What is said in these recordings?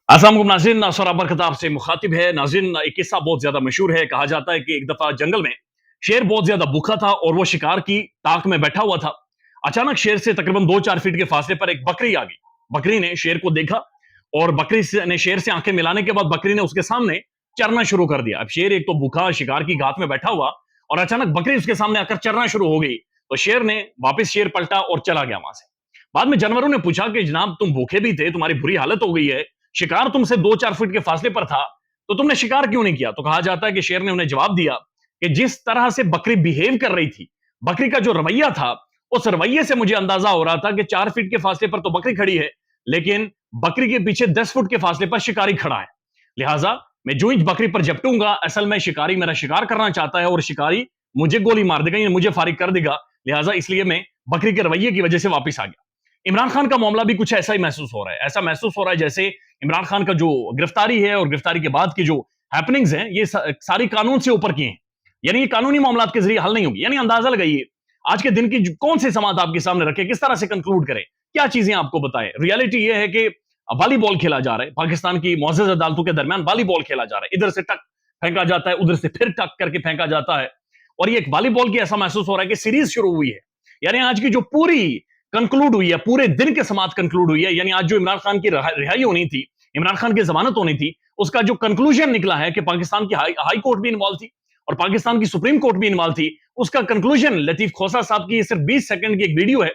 अस्सलाम वालेकुम नाज़रीन, नासर अबर खिताब से मुखातिब है। नाज़रीन, एक किस्सा बहुत ज्यादा मशहूर है। कहा जाता है कि एक दफा जंगल में शेर बहुत ज्यादा भूखा था और वो शिकार की ताक में बैठा हुआ था। अचानक शेर से तकरीबन 2-4 फीट के फासले पर एक बकरी आ गई। बकरी ने शेर को देखा और ने शेर से आंखें मिलाने के बाद बकरी ने उसके सामने चरना शुरू कर दिया। अब शेर एक तो भूखा शिकार की घात में बैठा हुआ और अचानक बकरी उसके सामने आकर चरना शुरू हो गई, तो शेर पलटा और चला गया वहां से। बाद में जानवरों ने पूछा कि जनाब, तुम भूखे भी थे, तुम्हारी बुरी हालत हो गई है, शिकार तुमसे 2-4 फीट के फासले पर था, तो तुमने शिकार क्यों नहीं किया? तो कहा जाता है कि शेर ने उन्हें जवाब दिया कि जिस तरह से बकरी बिहेव कर रही थी, बकरी का जो रवैया था, उस रवैये से मुझे अंदाजा हो रहा था कि 4 फीट के फासले पर तो बकरी खड़ी है, लेकिन बकरी के पीछे 10 फुट के फासले पर शिकारी खड़ा है। लिहाजा मैं जो ही बकरी पर झपटूंगा, असल में शिकारी मेरा शिकार करना चाहता है और शिकारी मुझे गोली मार देगा या मुझे फारिग कर देगा। लिहाजा इसलिए मैं बकरी के रवैये की वजह से वापस आ गया। इमरान खान का मामला भी कुछ ऐसा ही महसूस हो रहा है। ऐसा महसूस हो रहा है जैसे इमरान खान का जो गिरफ्तारी है और गिरफ्तारी के बाद की जो हैपनिंग्स हैं, ये सारी कानून से ऊपर की हैं। यानी ये कानूनी मामलात के जरिए हल नहीं होगी। यानी अंदाजा लगाइए, आज के दिन की कौन सी समात आपके सामने रखे, किस तरह से कंक्लूड करे, क्या चीजें आपको बताएं। रियलिटी ये है कि वॉलीबॉल खेला जा रहा है, पाकिस्तान की मुअज़्ज़ज़ अदालतों के दरमियान वॉलीबॉल खेला जा रहा है। इधर से टक फेंका जाता है, उधर से फिर टक करके फेंका जाता है, और ये एक वॉलीबॉल की ऐसा महसूस हो रहा है कि सीरीज शुरू हुई है। यानी आज की जो पूरी कंक्लूड हुई है, पूरे दिन के समात कंक्लूड हुई है। यानी आज जो इमरान खान की रिहाई होनी थी, इमरान खान की जमानत होनी थी, उसका जो कंक्लूजन निकला है कि पाकिस्तान की हाई कोर्ट भी इन्वॉल्व थी और पाकिस्तान की सुप्रीम कोर्ट भी इन्वॉल्व थी। उसका कंक्लूजन लतीफ खोसा साहब की सिर्फ 20 सेकंड की एक वीडियो है,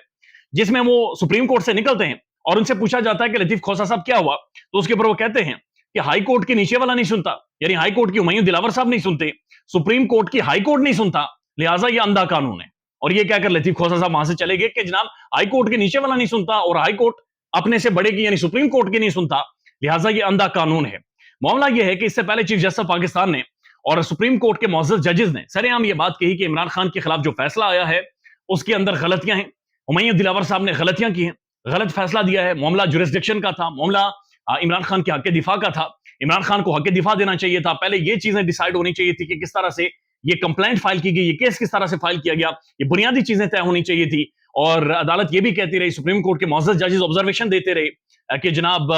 जिसमें वो सुप्रीम कोर्ट से निकलते हैं और उनसे पूछा जाता है कि लतीफ खोसा साहब क्या हुआ, तो उसके ऊपर वो कहते हैं कि हाई कोर्ट के नीचे वाला नहीं सुनता, यानी हाई कोर्ट की हुमायूं दिलावर साहब नहीं सुनते, सुप्रीम कोर्ट की हाई कोर्ट नहीं सुनता, लिहाजा ये अंधा कानून है। और ये कहकर लतीफ खोसा साहब वहां से चले गए कि जनाब, हाई कोर्ट के नीचे वाला नहीं सुनता और हाई कोर्ट अपने से बड़े की यानी सुप्रीम कोर्ट की नहीं सुनता, लिहाजा ये अंधा कानून है। मामला यह है कि इससे पहले चीफ जस्टिस पाकिस्तान ने और सुप्रीम कोर्ट के मुअज़्ज़ज़ जजेस ने सरेआम ये बात कही कि इमरान खान के खिलाफ जो फैसला आया है उसके अंदर गलतियां हैं। हुमायूं दिलावर साहब ने गलतियां की हैं, गलत फैसला दिया है। मामला जुरिस्डिक्शन का था, मामला इमरान खान के हक के दिफा का था। इमरान खान को हक के दिफा देना चाहिए था। पहले ये चीजें डिसाइड होनी चाहिए थी कि किस तरह से ये कंप्लेंट फाइल की गई, ये केस किस तरह से फाइल किया गया, ये बुनियादी चीजें तय होनी चाहिए थी। और अदालत ये भी कहती रही, सुप्रीम कोर्ट के मुअज़्ज़ज़ जजेस ऑब्जर्वेशन देते रहे कि जनाब,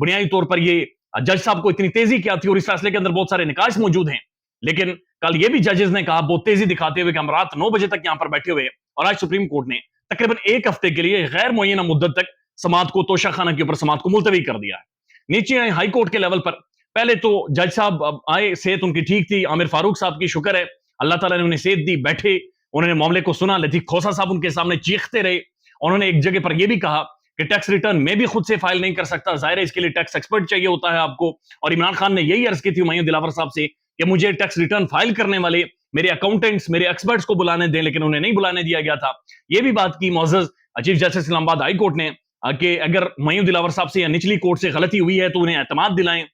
बुनियादी तौर पर ये जज साहब को इतनी तेजी क्या थी और इस फैसले के अंदर बहुत सारे निकाश मौजूद हैं। लेकिन कल ये भी जजेस ने कहा बहुत तेजी दिखाते हुए कि हम रात 9 बजे तक यहां पर बैठे हुए, और आज सुप्रीम कोर्ट ने तकरीबन एक हफ्ते के लिए गैर मुअय्यना मुद्दत तक समात को, तोशाखाना के ऊपर समात को मुलतवी कर दिया है। नीचे आए हाई कोर्ट के लेवल पर, पहले तो जज साहब आए, सेहत उनकी ठीक थी, आमिर फारूक साहब की शुक्र है अल्लाह ताला ने उन्हें सेहत दी, बैठे, उन्होंने मामले को सुना। लतीफ खोसा साहब उनके सामने चीखते रहे। उन्होंने एक जगह पर यह भी कहा कि टैक्स रिटर्न मैं भी खुद से फाइल नहीं कर सकता, जाहिर है इसके लिए टैक्स एक्सपर्ट चाहिए होता है आपको। और इमरान खान ने यही अर्ज की थी हुमायूं दिलावर साहब से कि मुझे टैक्स रिटर्न फाइल करने वाले मेरे अकाउंटेंट्स, मेरे एक्सपर्ट्स को बुलाने दें, लेकिन उन्हें नहीं बुलाने दिया गया था। यह भी बात की मुअज़्ज़ज़ chief justice Islamabad high court ने कि अगर हुमायूं दिलावर साहब से या निचली कोर्ट से गलती हुई है तो उन्हें एतमाद दिलाएं।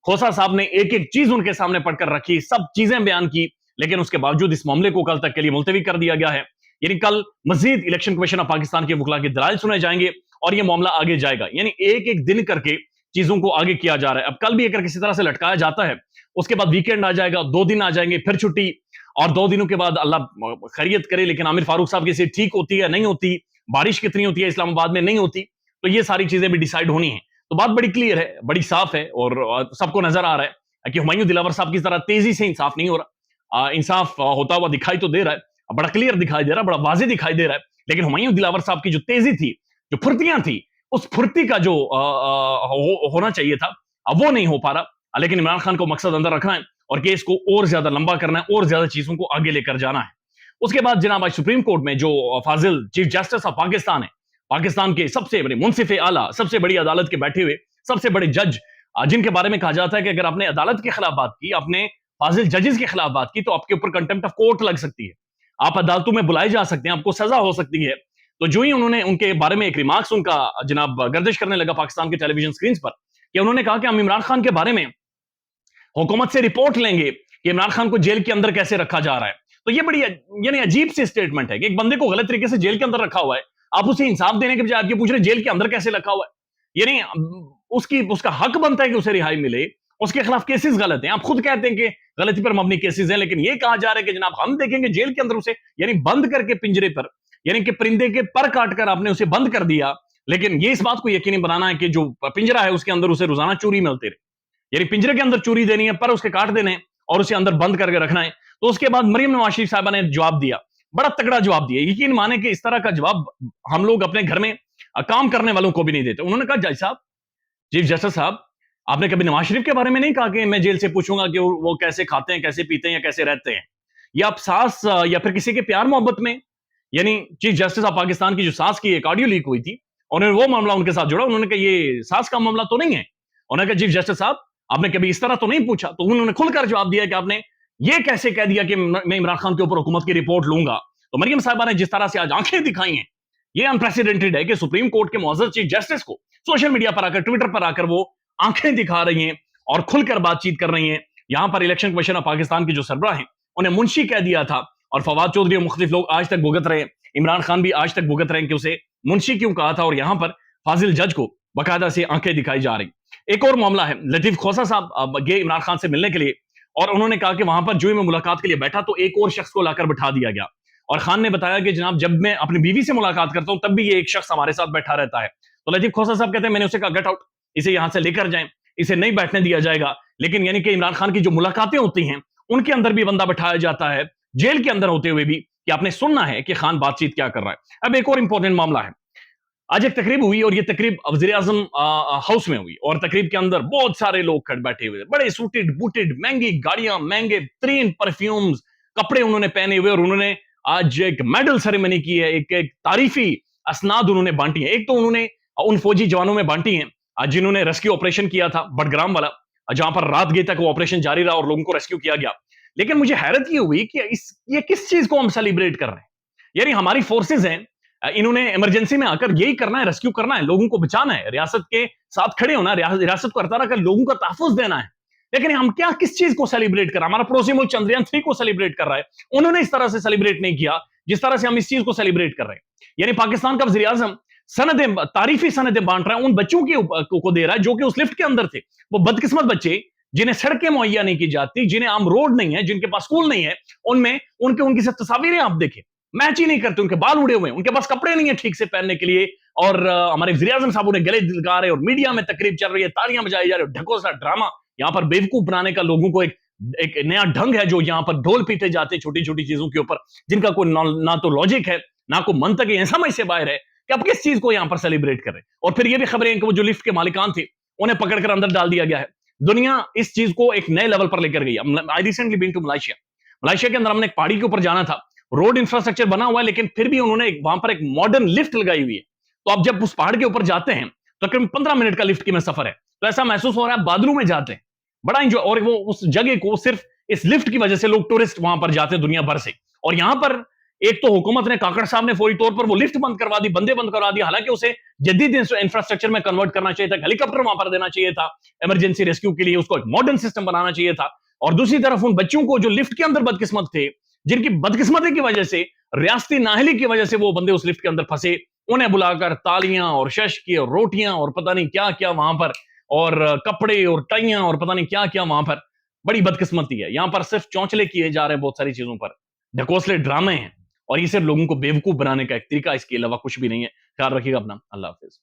खोसा साहब ने एक एक चीज उनके सामने पढ़कर रखी, सब चीजें बयान की, लेकिन उसके बावजूद इस मामले को कल तक के लिए मुलतवी कर दिया गया है। यानी कल मजीद इलेक्शन कमीशन ऑफ पाकिस्तान के वकला के दलाइल सुने जाएंगे और यह मामला आगे जाएगा। यानी एक एक दिन करके चीजों को आगे किया जा रहा है। अब कल भी अगर किसी तरह से लटकाया जाता है, उसके बाद वीकेंड आ जाएगा, 2 दिन आ जाएंगे, फिर छुट्टी, और 2 दिनों के बाद अल्लाह खैरियत करे, लेकिन आमिर फारूक साहब की सेहत ठीक होती है, नहीं होती, बारिश कितनी होती है इस्लामाबाद में, नहीं होती, तो ये सारी चीजें भी डिसाइड होनी है। तो बात बड़ी क्लियर है, बड़ी साफ है, और सबको नजर आ रहा है कि हुमायूं दिलावर साहब की तरह तेजी से इंसाफ नहीं हो रहा। इंसाफ होता हुआ दिखाई तो दे रहा है, बड़ा क्लियर दिखाई दे रहा है, बड़ा वाज़ेह दिखाई दे रहा है, लेकिन हुमायूं दिलावर साहब की जो तेजी थी, जो फुर्तियां थी, उस फुर्ती का जो होना चाहिए था, अब वो नहीं हो पा रहा। लेकिन इमरान खान को मकसद अंदर रखना है और केस को और ज्यादा लंबा करना है और ज्यादा चीजों को आगे लेकर जाना है। उसके बाद जनाब आज सुप्रीम कोर्ट में जो फाजिल चीफ जस्टिस ऑफ पाकिस्तान है, पाकिस्तान के सबसे बड़े मुंसिफ आला, सबसे बड़ी अदालत के बैठे हुए सबसे बड़े जज, जिनके बारे में कहा जाता है कि अगर आपने अदालत के खिलाफ बात की, आपने फाजिल जजेस के खिलाफ बात की, तो आपके ऊपर कंटेम्प्ट ऑफ कोर्ट लग सकती है, आप अदालतों में बुलाए जा सकते हैं, आपको सजा हो सकती है। तो जो ही उन्होंने उनके बारे में एक रिमार्क्स उनका जनाब गर्दिश करने लगा पाकिस्तान के टेलीविजन स्क्रीन पर, कि उन्होंने कहा कि हम इमरान खान के बारे में हुकूमत से रिपोर्ट लेंगे कि इमरान खान को जेल के अंदर कैसे रखा जा रहा है। तो ये बड़ी यानी अजीब सी स्टेटमेंट है कि एक बंदे को गलत तरीके से जेल के अंदर रखा हुआ है, आप उसे इंसाफ देने के बजाय आप ये पूछ रहे जेल के अंदर कैसे रखा हुआ है। यानी उसका हक बनता है कि उसे रिहाई मिले, उसके खिलाफ केसेस गलत हैं, आप खुद कहते हैं कि गलती पर मबनी केसेस हैं, लेकिन ये कहा जा रहा है कि जनाब हम देखेंगे जेल के अंदर उसे, यानी बंद करके पिंजरे पर, यानी कि परिंदे के पर काट कर आपने उसे बंद कर दिया, لیکن یہ اس بات کو یقینی بنانا ہے کہ جو پنجرا ہے اس کے اندر اسے روزانہ چوری ملتے رہے، یعنی پنجرے کے اندر چوری دینی ہے، پر اس کے کاٹ دینے اور اسے اندر بند کر کے رکھنا ہے۔ تو اس کے بعد مریم نواز شریف صاحبہ نے جواب دیا، بڑا تگڑا جواب دیا، یقین مانے کہ اس طرح کا جواب ہم لوگ اپنے گھر میں کام کرنے والوں کو بھی نہیں دیتے۔ انہوں نے کہا جج صاحب، چیف جسٹس صاحب، آپ نے کبھی نواز شریف کے بارے میں نہیں کہا کہ میں جیل سے پوچھوں گا کہ وہ کیسے کھاتے ہیں، کیسے پیتے ہیں یا کیسے رہتے ہیں، یا آپ ساس یا پھر کسی کے پیار محبت میں، یعنی چیف جسٹس آف پاکستان کی جو ساس کی ایک آڈیو لیک ہوئی تھی، انہوں نے وہ معاملہ ان کے ساتھ جوڑا، انہوں نے کہا یہ ساس کا معاملہ تو نہیں ہے۔ انہوں نے کہا چیف جسٹس صاحب، آپ نے کبھی اس طرح تو نہیں پوچھا؟ تو انہوں نے کھل کر جواب دیا کہ آپ نے یہ کیسے کہہ دیا کہ میں عمران خان کے اوپر حکومت کی رپورٹ لوں گا؟ تو مریم صاحبہ نے جس طرح سے آج آنکھیں دکھائی ہیں، یہ انپریسیڈنٹڈ ہے کہ سپریم کورٹ کے معزز چیف جسٹس کو سوشل میڈیا پر آ کر، ٹویٹر پر آ کر وہ آنکھیں دکھا رہی ہیں اور کھل کر بات چیت کر رہی ہیں۔ یہاں پر الیکشن کمیشن آف پاکستان کے جو سربراہ ہیں انہیں منشی کہہ دیا تھا، اور فواد چودھری اور مختلف لوگ آج تک بھگت رہے ہیں، عمران خان بھی آج تک بھگت رہے ہیں کہ اسے منشی کیوں کہا تھا، اور یہاں پر فاضل جج کو باقاعدہ سے آنکھیں دکھائی جا رہی۔ ایک اور معاملہ ہے، لطیف کھوسہ صاحب گئے عمران خان سے ملنے کے لیے، اور انہوں نے کہا کہ وہاں پر جو میں ملاقات کے لیے بیٹھا تو ایک اور شخص کو لا کر بٹھا دیا گیا، اور خان نے بتایا کہ جناب جب میں اپنی بیوی سے ملاقات کرتا ہوں تب بھی یہ ایک شخص ہمارے ساتھ بیٹھا رہتا ہے۔ تو لطیف کھوسہ صاحب کہتے ہیں میں نے اسے کہا گٹ آؤٹ، اسے یہاں سے لے کر جائیں، اسے نہیں بیٹھنے دیا جائے گا۔ لیکن یعنی کہ عمران خان کی جو ملاقاتیں ہوتی ہیں ان کے اندر بھی بندہ بٹھایا جاتا ہے، جیل کے اندر ہوتے ہوئے بھی، کہ آپ نے سننا ہے کہ خان بات چیت کیا کر رہا ہے۔ اب ایک اور امپورٹنٹ معاملہ ہے، آج ایک تقریب ہوئی اور یہ تقریب وزیر اعظم ہاؤس میں ہوئی، اور تقریب کے اندر بہت سارے لوگ کھڑ بیٹھے ہوئے، بڑے سوٹڈ بوٹڈ، مہنگی گاڑیاں، مہنگے ترین پرفیومز، کپڑے انہوں نے پہنے ہوئے، اور انہوں نے آج ایک میڈل سیریمنی کی ہے، ایک تعریفی اسناد انہوں نے بانٹی ہیں۔ ایک تو انہوں نے ان فوجی جوانوں میں بانٹی ہیں جنہوں نے ریسکیو آپریشن کیا تھا بٹگرام والا، جہاں پر رات گئے تک وہ آپریشن جاری رہا اور لوگوں کو ریسکیو کیا گیا۔ لیکن مجھے حیرت یہ ہوئی کہ یہ کس چیز کو ہم سیلیبریٹ کر رہے ہیں؟ یعنی ہماری فورسز ہیں، انہوں نے ایمرجنسی میں آ کر یہی کرنا ہے، ریسکیو کرنا ہے، لوگوں کو بچانا ہے، ریاست کے ساتھ کھڑے ہونا ہے، ریاست کو ہر طرح کا لوگوں کا تحفظ دینا ہے۔ لیکن ہم کس چیز کو سیلیبریٹ کر رہا ہے؟ ہمارا پڑوسی ملک چندریان 3 کو سیلیبریٹ کر رہا ہے، انہوں نے اس طرح سے سیلیبریٹ نہیں کیا جس طرح سے ہم اس چیز کو سیلیبریٹ کر رہے ہیں۔ یعنی پاکستان کا وزیر اعظم تعریفی سندیں بانٹ رہا ہے ان بچوں کو دے رہا ہے جو کہ اس لفٹ کے اندر تھے، وہ بدقسمت بچے جنہیں سڑکیں مہیا نہیں کی جاتی، جنہیں عام روڈ نہیں ہے، جن کے پاس اسکول نہیں ہے، ان میں ان کی سے تصاویریں آپ دیکھیں، میچ ہی نہیں کرتے، ان کے بال اڑے ہوئے ہیں، ان کے پاس کپڑے نہیں ہیں ٹھیک سے پہننے کے لیے، اور ہمارے وزیر اعظم صاحب انہیں گلے لگا رہے، اور میڈیا میں تقریب چل رہی ہے، تالیاں بجائی جا رہی ہے، ڈھکوسلا ڈرامہ یہاں پر بیوقوف بنانے کا لوگوں کو ایک نیا ڈھنگ ہے، جو یہاں پر ڈھول پیٹے جاتے ہیں چھوٹی چھوٹی چیزوں کے اوپر، جن کا کوئی نہ تو لاجک ہے، نہ کوئی منطق ہے، سمجھ سے باہر ہے کہ آپ کس چیز کو یہاں پر سیلیبریٹ کر رہے ہیں۔ اور پھر یہ بھی خبریں ہیں کہ وہ جو لفٹ کے مالکان تھے انہیں پکڑ کر اندر ڈال دیا گیا ہے۔ دنیا اس چیز کو ایک نئے لیول پر لے کر گئی۔ I recently been to Malaysia کے اندر ہم نے ایک پہاڑی کے اوپر جانا تھا، روڈ انفراسٹرکچر بنا ہوا ہے لیکن پھر بھی انہوں نے وہاں پر ایک ماڈرن لفٹ لگائی ہوئی ہے۔ تو آپ جب اس پہاڑ کے اوپر جاتے ہیں تقریباً 15 منٹ کا لفٹ کی میں سفر ہے، تو ایسا محسوس ہو رہا ہے بادلوں میں جاتے ہیں، بڑا انجوائے، اور وہ اس جگہ کو صرف اس لفٹ کی وجہ سے لوگ ٹورسٹ وہاں پر جاتے ہیں دنیا بھر سے۔ اور یہاں پر ایک تو حکومت نے، کاکڑ صاحب نے فوری طور پر وہ لفٹ بند کروا دی، بندے بند کروا دی، حالانکہ اسے جدید انفراسٹرکچر میں کنورٹ کرنا چاہیے تھا، ہیلی کاپٹر وہاں پر دینا چاہیے تھا ایمرجنسی ریسکیو کے لیے، اس کو ایک ماڈرن سسٹم بنانا چاہیے تھا۔ اور دوسری طرف ان بچوں کو جو لفٹ کے اندر بدقسمت تھے، جن کی بدقسمتی کی وجہ سے، ریاستی نااہلی کی وجہ سے وہ بندے اس لفٹ کے اندر پھنسے، انہیں بلا کر تالیاں اور ششکی اور روٹیاں اور پتہ نہیں کیا کیا وہاں پر، اور کپڑے اور ٹائیاں اور پتہ نہیں کیا کیا وہاں پر، بڑی بدقسمتی ہے۔ یہاں پر صرف چونچلے کیے جا رہے ہیں بہت ساری چیزوں پر، ڈھکوسلے ڈرامے ہیں، اور یہ صرف لوگوں کو بیوقوف بنانے کا ایک طریقہ، اس کے علاوہ کچھ بھی نہیں ہے۔ خیال رکھیے گا اپنا، اللہ حافظ۔